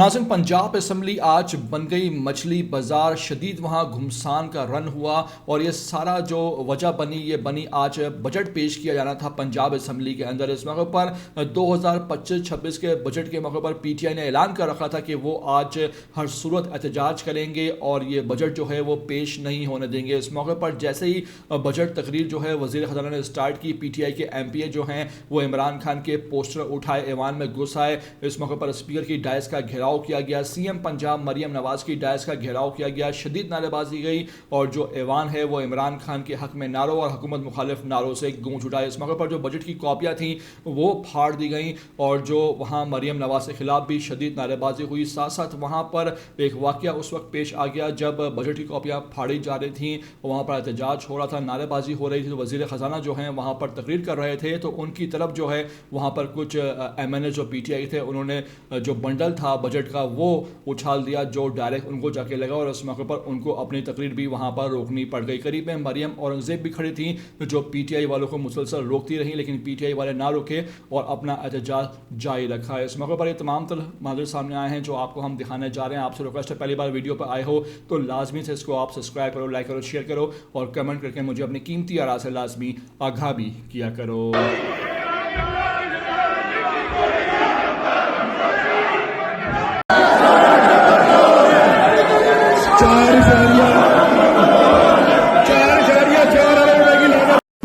नाज़रीन, पंजाब असम्बली आज बन गई मछली बाजार। शदीद वहाँ घुमसान का रन हुआ और ये सारा जो वजह बनी आज बजट पेश किया जाना था पंजाब असम्बली के अंदर। इस मौके पर 2025-26 के बजट के मौके पर पीटीआई ने ऐलान कर रखा था कि वो आज हर सूरत एहतजाज करेंगे और ये बजट जो है वो पेश नहीं होने देंगे। इस मौके पर जैसे ही बजट तकरीर जो है वज़ीर ख़जाना ने स्टार्ट की, पीटीआई के एमपीए जो हैं वो इमरान खान के पोस्टर उठाए, ऐवान में घुस आए। इस मौके पर स्पीकर की डायस का घेराव किया गया, सीएम पंजाब मरियम नवाज की डायस का घेराव किया गया, शदीद नारेबाजी गई और जो ऐवान है वो इमरान खान के हक में नारों और हुकूमत मुखालिफ नारों से गूंज उठा। इस मौके पर जो बजट की कॉपियां थी वो फाड़ दी गई और जो वहाँ मरियम नवाज के खिलाफ भी शदीद नारेबाजी हुई। साथ साथ वहाँ पर एक वाकया उस वक्त पेश आ गया जब बजट की कॉपियां फाड़ी जा रही थी, वहाँ पर एहतजाज हो रहा था, नारेबाजी हो रही थी। तो वज़ीर ख़जाना जो हैं वहाँ पर तकरीर कर रहे थे तो उनकी तरफ जो है वहाँ पर कुछ एमएनए जो पीटीआई थे उन्होंने जो बंडल था बजट का वो उछाल दिया जो डायरेक्ट उनको जाके लगा और इस मौके पर उनको अपनी तकरीर भी वहाँ पर रोकनी पड़ गई। करीब में मरियम औरंगजेब भी खड़ी थी जो पीटीआई वालों को मुसलसल रोकती रही, लेकिन पीटीआई वाले ना रुके और अपना एहतजाज जारी रखा है। इस मौके पर ये तमाम मंजर सामने आए हैं जो आपको हम दिखाने जा रहे हैं। आपसे रिक्वेस्ट है, पहली बार वीडियो पर आए हो तो लाजमी से इसको आप सब्सक्राइब करो, लाइक करो, शेयर करो और कमेंट करके मुझे अपनी कीमती आरा से लाजमी आगाह भी किया करो।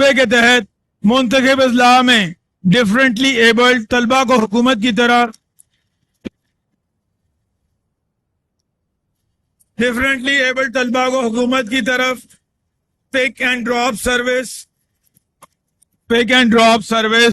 के तहत मुंतखब अजला में डिफरेंटली एबल्ड तलबा को हुकूमत की तरफ पिक एंड ड्रॉप सर्विस